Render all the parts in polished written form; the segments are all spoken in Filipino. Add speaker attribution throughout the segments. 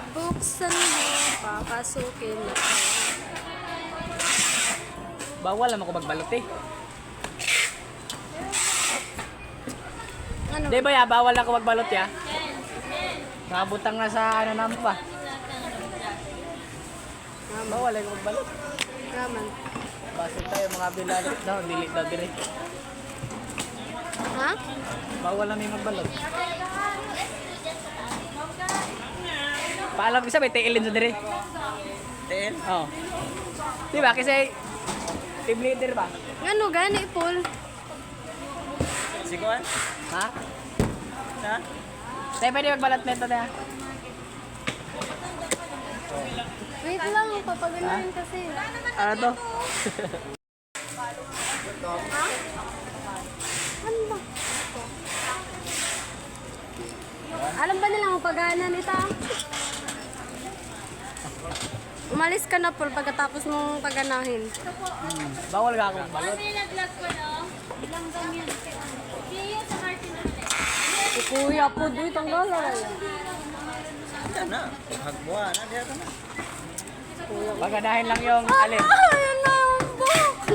Speaker 1: Buksan mo, papasukin na.
Speaker 2: Bawal naman ko magbalot eh.
Speaker 1: Ano?
Speaker 2: Di ba ya, bawal ako magbalot ya? Nakabutang na sa ano naman pa. Bawal ako magbalot.
Speaker 1: Raman.
Speaker 2: Basin tayo mga bilalot daw, dili daw dire.
Speaker 1: Ha?
Speaker 2: Bawal na may magbalot. Paalam ko sa may tailin sa dire.
Speaker 3: Tail?
Speaker 2: Oo. Di ba? Kasi team leader ba?
Speaker 1: Ano gani, Paul?
Speaker 3: Sikuan?
Speaker 2: Ha?
Speaker 3: Ha?
Speaker 2: Tayo pwede magbalot nito na.
Speaker 1: Wait lang, papaganahin kasi.
Speaker 2: Ano to?
Speaker 1: Ha? Ano ba? Alam ba nilang ang pagaanan ito? Umalis ka na, Paul, pagkatapos mong paganahin.
Speaker 2: Bawal ka ako magbalot.
Speaker 1: Si Kuya po, doon tanggalan.
Speaker 3: Diyan na. Hagbuha na. Diyan na.
Speaker 2: Paganahin lang yung alin.
Speaker 1: Ayun na ang buhok.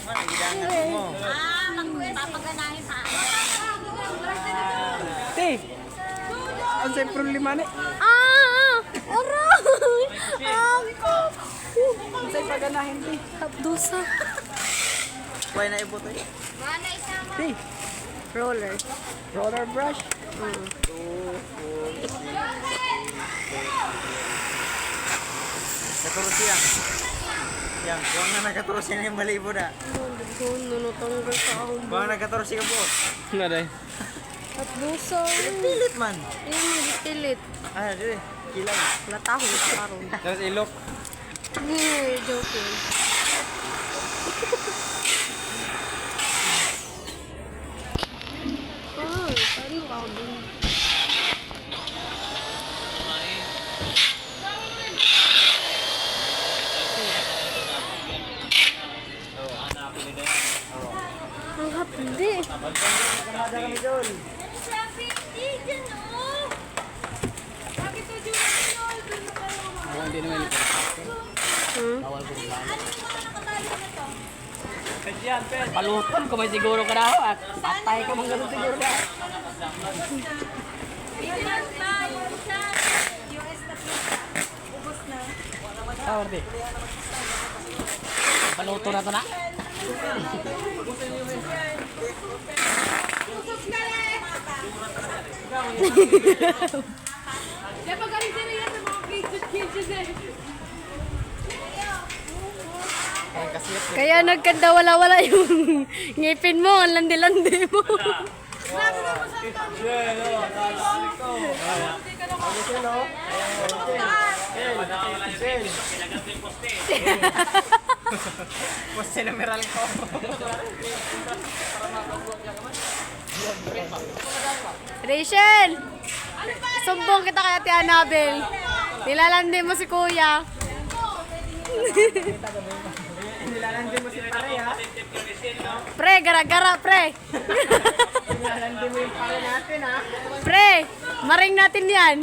Speaker 3: Man, idangan mo.
Speaker 1: Papaganahin pa.
Speaker 2: Ti! Ang sa'yo problema ni.
Speaker 1: Aray! Ako!
Speaker 2: Ang sa'yo paganahin, ti.
Speaker 1: Tapdusa.
Speaker 3: Kuhay na ibuto eh.
Speaker 2: Ti!
Speaker 1: Roller.
Speaker 2: Roller brush.
Speaker 3: Katuros yan. Yan. Kuha na nagkaturos yan yung malibo na.
Speaker 1: Nunutanggal sa akong
Speaker 3: Kuha na nagkaturos yung buhok.
Speaker 2: Nga day.
Speaker 1: Tapdusa.
Speaker 3: Pilit man.
Speaker 1: Yan ang gipilit.
Speaker 3: Ah, dire. Kilay.
Speaker 1: Latahon sa karon.
Speaker 2: Tapos ilok.
Speaker 1: Joking. Oh, paano ka ako dun? Ang hapdi.
Speaker 3: Kamada kami doon.
Speaker 2: Hindi naman. Bawal ko magbalot. Paluton ko may siguro ka na ako at patay ka mong ganun siguro na. Ordi. Paluto na to na.
Speaker 1: Kaya nagkanda wala-wala yung ngipin mo, ang landi-landi mo.
Speaker 2: Poste numeral ko.
Speaker 1: Rachel! Sumbong kita kay Ate Annabel. Nilalandi mo si Kuya.
Speaker 2: Nilalandi mo si pare ha.
Speaker 1: Pre, gara-gara, pre.
Speaker 2: Nilalandi mo yung pare natin ha.
Speaker 1: Pre, maring natin yan.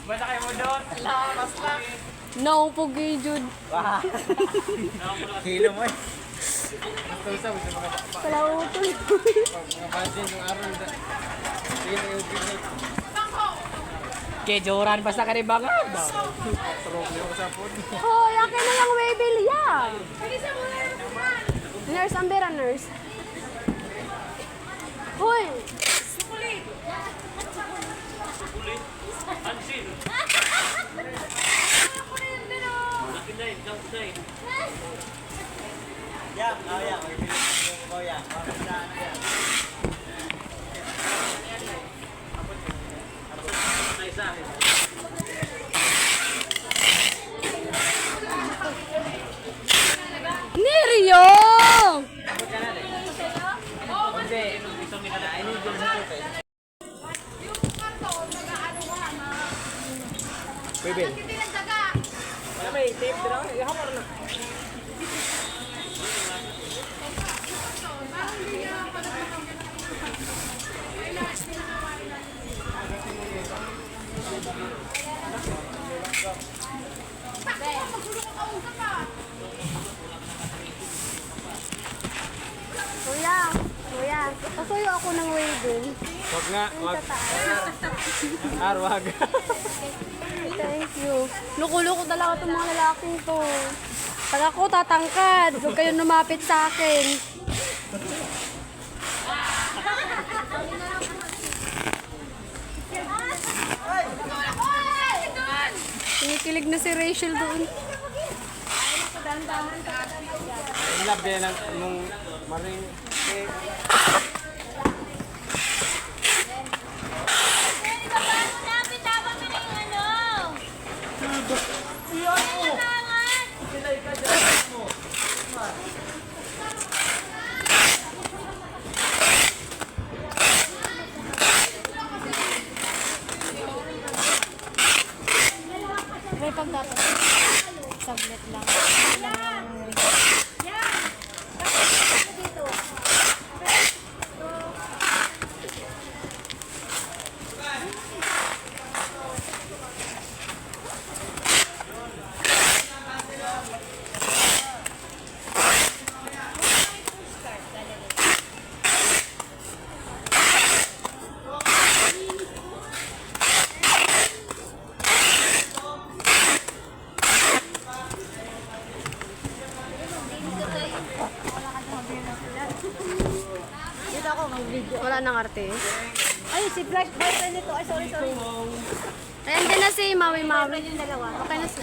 Speaker 2: Basta kayo mo doon. Lakas lang.
Speaker 1: No, pugi, Jud.
Speaker 3: Kilo mo eh.
Speaker 2: Gusto mo mga
Speaker 1: Kalautol.
Speaker 2: budget yung araw. Sige na yung pinay. Kejoran basta ka rin ba nga?
Speaker 1: Hoy, akin na yung Weibel yan. Nurse, ambera, nurse. Hoy!
Speaker 3: Yan. Oh, yan. Oh, yan.
Speaker 1: Nerio!
Speaker 2: Bebel. Wala may tape dito. Ihamar na.
Speaker 1: ako ng waving.
Speaker 3: Wag nga, wag. Wag.
Speaker 1: Thank you. Luko-luko talaga itong mga lalaking to. Pag ako tatangkad, huwag kayong lumapit sa akin. Kinikilig na si Rachel doon.
Speaker 3: Love din nung maring...
Speaker 1: May pagdapat. Saglit lang. Wala nang arte.
Speaker 4: Ay, si Flash boyfriend nito. Ay, sorry.
Speaker 1: Ay, andyan na si Maui Maui.
Speaker 4: Yung dalawa.
Speaker 1: Okay na si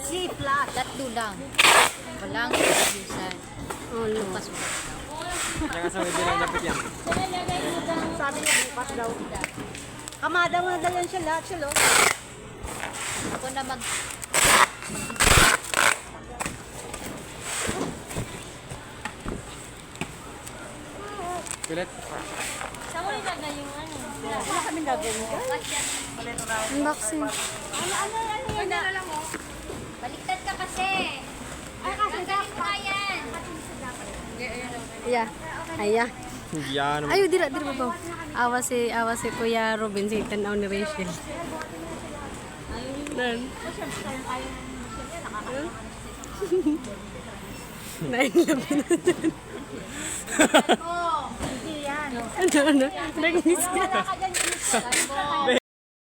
Speaker 4: Si Flash.
Speaker 5: Tatlo lang. Walang kabisan.
Speaker 1: Oh, no.
Speaker 3: Kaya sa hindi lang dapat yan.
Speaker 4: Sabi niya bukas daw. Kamada mo na daw yan siya lahat siya, lo.
Speaker 5: Ako na mag...
Speaker 3: Kulit.
Speaker 5: Saan mo nilagay yung ano?
Speaker 4: Wala kaming gagawin.
Speaker 1: Unboxing.
Speaker 5: Baliktad ka kasi. Ay, kasi pa yan.
Speaker 1: Yeah. Aya.
Speaker 3: Yan.
Speaker 1: Ayo, dira ba? Awa si Kuya Robin, si tanaw ni Rachel. Nan. Nain labi na dyan. Ano? Nag-miss ka.